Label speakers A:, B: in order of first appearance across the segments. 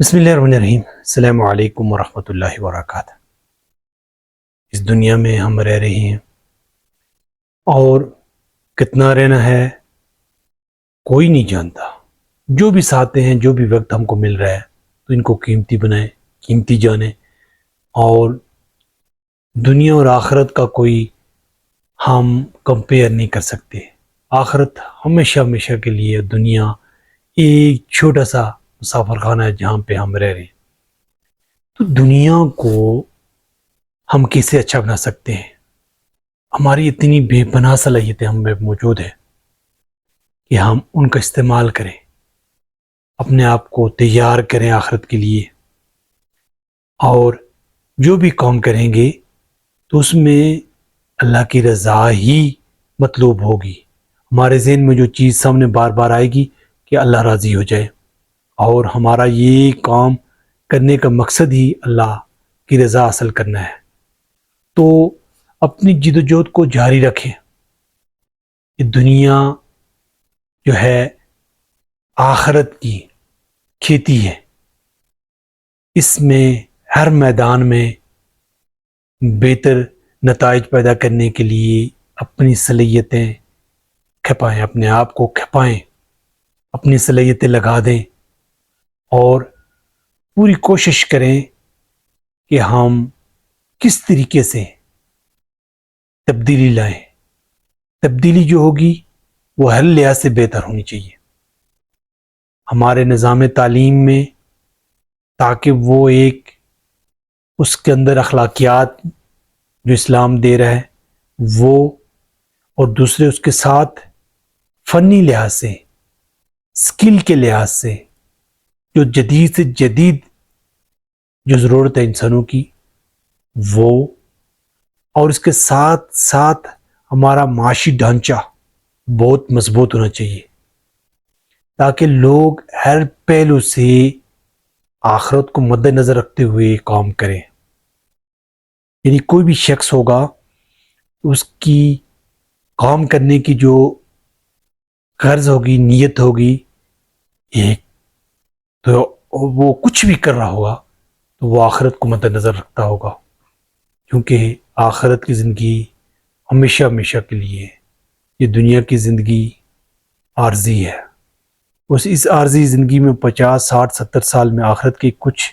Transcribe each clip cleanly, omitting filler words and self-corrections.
A: بسم اللہ الرحمن الرحیم۔ السلام علیکم ورحمۃ اللہ وبرکاتہ۔ اس دنیا میں ہم رہ رہے ہیں اور کتنا رہنا ہے کوئی نہیں جانتا۔ جو بھی ساتھ ہیں، جو بھی وقت ہم کو مل رہا ہے تو ان کو قیمتی بنائیں، قیمتی جانیں، اور دنیا اور آخرت کا کوئی ہم کمپیئر نہیں کر سکتے۔ آخرت ہمیشہ ہمیشہ کے لیے، دنیا ایک چھوٹا سا مسافر خانہ ہے جہاں پہ ہم رہ رہے ہیں۔ تو دنیا کو ہم کیسے اچھا بنا سکتے ہیں؟ ہماری اتنی بے پناہ صلاحیتیں ہم میں موجود ہیں کہ ہم ان کا استعمال کریں، اپنے آپ کو تیار کریں آخرت کے لیے، اور جو بھی کام کریں گے تو اس میں اللہ کی رضا ہی مطلوب ہوگی۔ ہمارے ذہن میں جو چیز سامنے بار بار آئے گی کہ اللہ راضی ہو جائے، اور ہمارا یہ کام کرنے کا مقصد ہی اللہ کی رضا حاصل کرنا ہے۔ تو اپنی جد و جہد کو جاری رکھیں۔ یہ دنیا جو ہے آخرت کی کھیتی ہے، اس میں ہر میدان میں بہتر نتائج پیدا کرنے کے لیے اپنی صلاحیتیں کھپائیں، اپنے آپ کو کھپائیں، اپنی صلاحیتیں لگا دیں، اور پوری کوشش کریں کہ ہم کس طریقے سے تبدیلی لائیں۔ تبدیلی جو ہوگی وہ ہر لحاظ سے بہتر ہونی چاہیے ہمارے نظام تعلیم میں، تاکہ وہ ایک اس کے اندر اخلاقیات جو اسلام دے رہا ہے وہ، اور دوسرے اس کے ساتھ فنی لحاظ سے، سکل کے لحاظ سے جو جدید سے جدید جو ضرورت ہے انسانوں کی وہ، اور اس کے ساتھ ساتھ ہمارا معاشی ڈھانچہ بہت مضبوط ہونا چاہیے، تاکہ لوگ ہر پہلو سے آخرت کو مد نظر رکھتے ہوئے کام کریں۔ یعنی کوئی بھی شخص ہوگا، اس کی کام کرنے کی جو غرض ہوگی، نیت ہوگی ایک، تو وہ کچھ بھی کر رہا ہوگا تو وہ آخرت کو مد نظر رکھتا ہوگا، کیونکہ آخرت کی زندگی ہمیشہ ہمیشہ کے لیے ہے۔ یہ دنیا کی زندگی عارضی ہے، اس عارضی زندگی میں 50 60 70 سال میں آخرت کے کچھ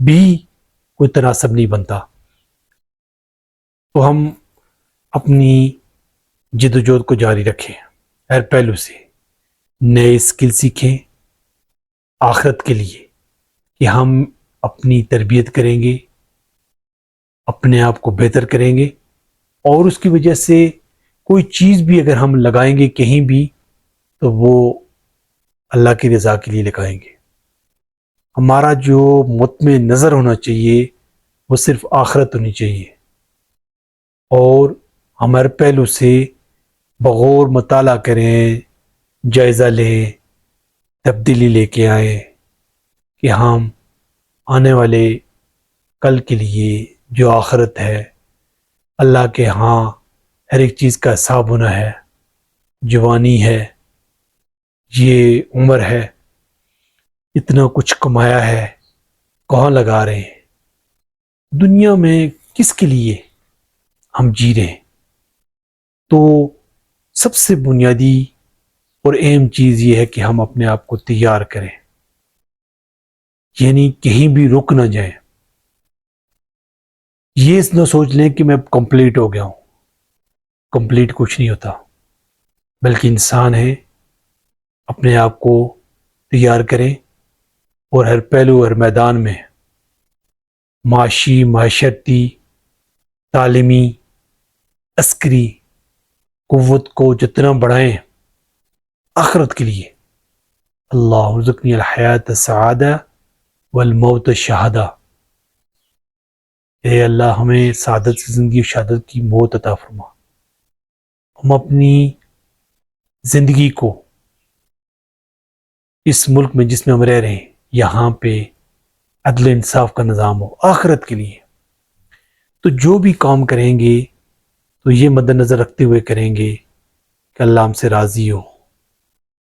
A: بھی کوئی تناسب نہیں بنتا۔ تو ہم اپنی جد و جہد کو جاری رکھیں، ہر پہلو سے نئے اسکل سیکھیں آخرت کے لیے، کہ ہم اپنی تربیت کریں گے، اپنے آپ کو بہتر کریں گے، اور اس کی وجہ سے کوئی چیز بھی اگر ہم لگائیں گے کہیں بھی تو وہ اللہ کی رضا کے لیے لگائیں گے۔ ہمارا جو مطمع نظر ہونا چاہیے وہ صرف آخرت ہونی چاہیے، اور ہم ہر پہلو سے بغور مطالعہ کریں، جائزہ لیں، تبدیلی لے کے آئیں، کہ ہم آنے والے کل کے لیے جو آخرت ہے، اللہ کے ہاں ہر ایک چیز کا حساب ہونا ہے، جوانی ہے، یہ عمر ہے، اتنا کچھ کمایا ہے، کہاں لگا رہے ہیں، دنیا میں کس کے لیے ہم جی رہے ہیں۔ تو سب سے بنیادی اور اہم چیز یہ ہے کہ ہم اپنے آپ کو تیار کریں، یعنی کہیں بھی رک نہ جائیں۔ یہ نہ سوچ لیں کہ میں کمپلیٹ ہو گیا ہوں، کمپلیٹ کچھ نہیں ہوتا، بلکہ انسان ہے، اپنے آپ کو تیار کریں، اور ہر پہلو ہر میدان میں معاشی، معاشرتی، تعلیمی، عسکری قوت کو جتنا بڑھائیں آخرت کے لیے۔ اللہ رزقنی الحیات السعادہ والموت الشہادہ، اے اللہ ہمیں سعادت کی زندگی و شہادت کی موت عطا فرما۔ ہم اپنی زندگی کو اس ملک میں جس میں ہم رہ رہے ہیں، یہاں پہ عدل انصاف کا نظام ہو آخرت کے لیے، تو جو بھی کام کریں گے تو یہ مد نظر رکھتے ہوئے کریں گے کہ اللہ ہم سے راضی ہو،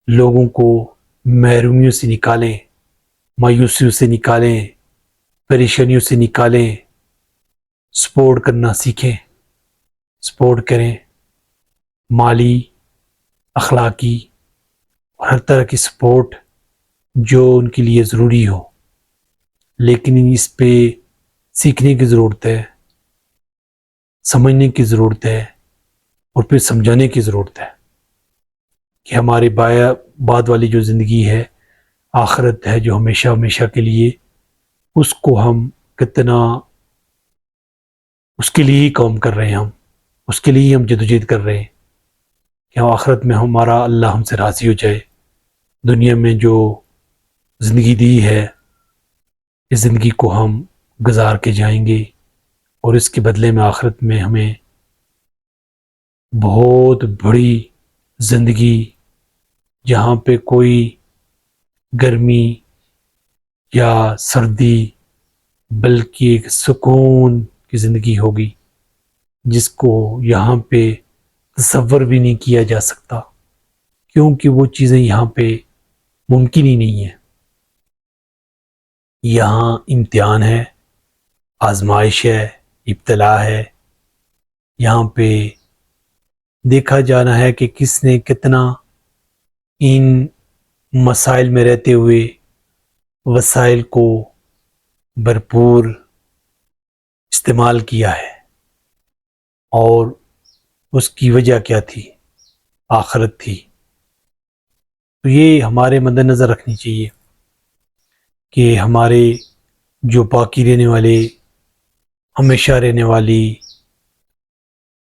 A: لوگوں کو محرومیوں سے نکالیں، مایوسیوں سے نکالیں، پریشانیوں سے نکالیں، سپورٹ کرنا سیکھیں، سپورٹ کریں، مالی، اخلاقی اور ہر طرح کی سپورٹ جو ان کے لیے ضروری ہو، لیکن اس پہ سیکھنے کی ضرورت ہے، سمجھنے کی ضرورت ہے، اور پھر سمجھانے کی ضرورت ہے کہ ہمارے بعد والی جو زندگی ہے، آخرت ہے جو ہمیشہ ہمیشہ کے لیے، اس کو ہم کتنا اس کے لیے ہی کام کر رہے ہیں، ہم اس کے لیے ہی ہم جدوجہد کر رہے ہیں کہ ہم آخرت میں ہمارا اللہ ہم سے راضی ہو جائے۔ دنیا میں جو زندگی دی ہے، اس زندگی کو ہم گزار کے جائیں گے، اور اس کے بدلے میں آخرت میں ہمیں بہت بڑی زندگی، جہاں پہ کوئی گرمی یا سردی، بلکہ ایک سکون کی زندگی ہوگی، جس کو یہاں پہ تصور بھی نہیں کیا جا سکتا، کیونکہ وہ چیزیں یہاں پہ ممکن ہی نہیں ہیں۔ یہاں امتحان ہے، آزمائش ہے، ابتلا ہے، یہاں پہ دیکھا جانا ہے کہ کس نے کتنا ان مسائل میں رہتے ہوئے وسائل کو بھرپور استعمال کیا ہے، اور اس کی وجہ کیا تھی؟ آخرت تھی۔ تو یہ ہمارے مد نظر رکھنی چاہیے کہ ہمارے جو باقی رہنے والے، ہمیشہ رہنے والی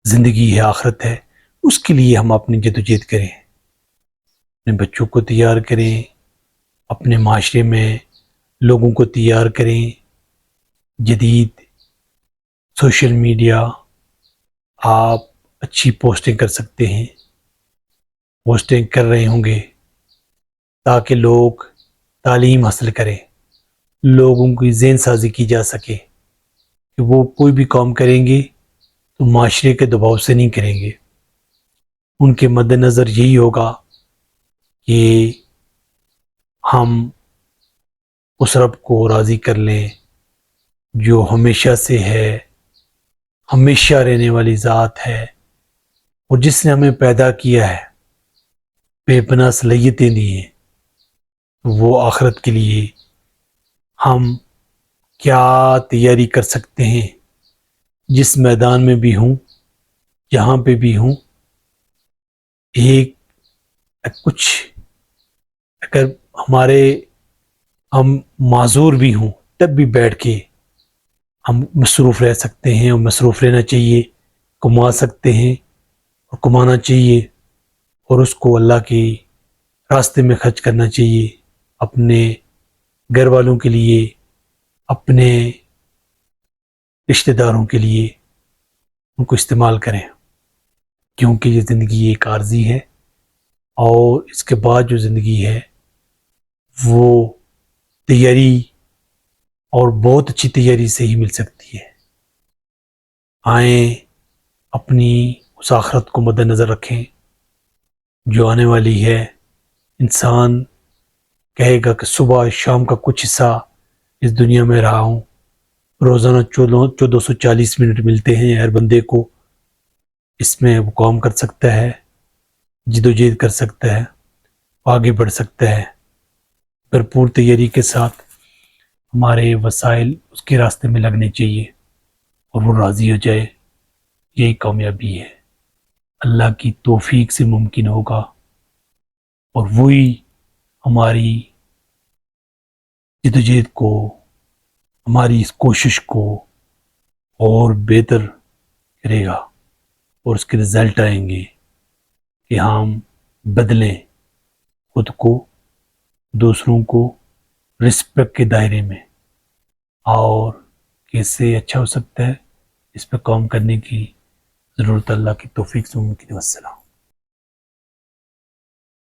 A: زندگی ہے، آخرت ہے، اس کے لیے ہم اپنی جدوجہد کریں، اپنے بچوں کو تیار کریں، اپنے معاشرے میں لوگوں کو تیار کریں۔ جدید سوشل میڈیا، آپ اچھی پوسٹنگ کر سکتے ہیں، پوسٹنگ کر رہے ہوں گے تاکہ لوگ تعلیم حاصل کریں، لوگوں کی ذہن سازی کی جا سکے کہ وہ کوئی بھی کام کریں گے تو معاشرے کے دباؤ سے نہیں کریں گے۔ ان کے مد نظر یہی ہوگا کہ ہم اس رب کو راضی کر لیں جو ہمیشہ سے ہے، ہمیشہ رہنے والی ذات ہے، اور جس نے ہمیں پیدا کیا ہے، بے پناہ صلاحیتیں دی ہیں۔ وہ آخرت کے لیے ہم کیا تیاری کر سکتے ہیں؟ جس میدان میں بھی ہوں، جہاں پہ بھی ہوں، ایک کچھ اگر ہم معذور بھی ہوں، تب بھی بیٹھ کے ہم مصروف رہ سکتے ہیں، اور مصروف رہنا چاہیے، کما سکتے ہیں اور کمانا چاہیے، اور اس کو اللہ کے راستے میں خرچ کرنا چاہیے، اپنے گھر والوں کے لیے، اپنے رشتہ داروں کے لیے ان کو استعمال کریں، کیونکہ یہ زندگی ایک عارضی ہے، اور اس کے بعد جو زندگی ہے وہ تیاری، اور بہت اچھی تیاری سے ہی مل سکتی ہے۔ آئیں اپنی اس آخرت کو مد نظر رکھیں جو آنے والی ہے۔ انسان کہے گا کہ صبح شام کا کچھ حصہ اس دنیا میں رہا ہوں، روزانہ 1440 منٹ ملتے ہیں ہر بندے کو، اس میں وہ کام کر سکتا ہے، جدوجہد کر سکتا ہے، آگے بڑھ سکتا ہے، بھرپور تیاری کے ساتھ ہمارے وسائل اس کے راستے میں لگنے چاہیے، اور وہ راضی ہو جائے، یہی کامیابی ہے، اللہ کی توفیق سے ممکن ہوگا، اور وہی ہماری جدوجہد کو، ہماری اس کوشش کو اور بہتر کرے گا، اور اس کے رزلٹ آئیں گے کہ ہم بدلیں خود کو، دوسروں کو رسپیکٹ کے دائرے میں، اور کیسے اچھا ہو سکتا ہے اس پہ کام کرنے کی ضرورت اللہ کی توفیق سے ممکن ہے۔ والسلام۔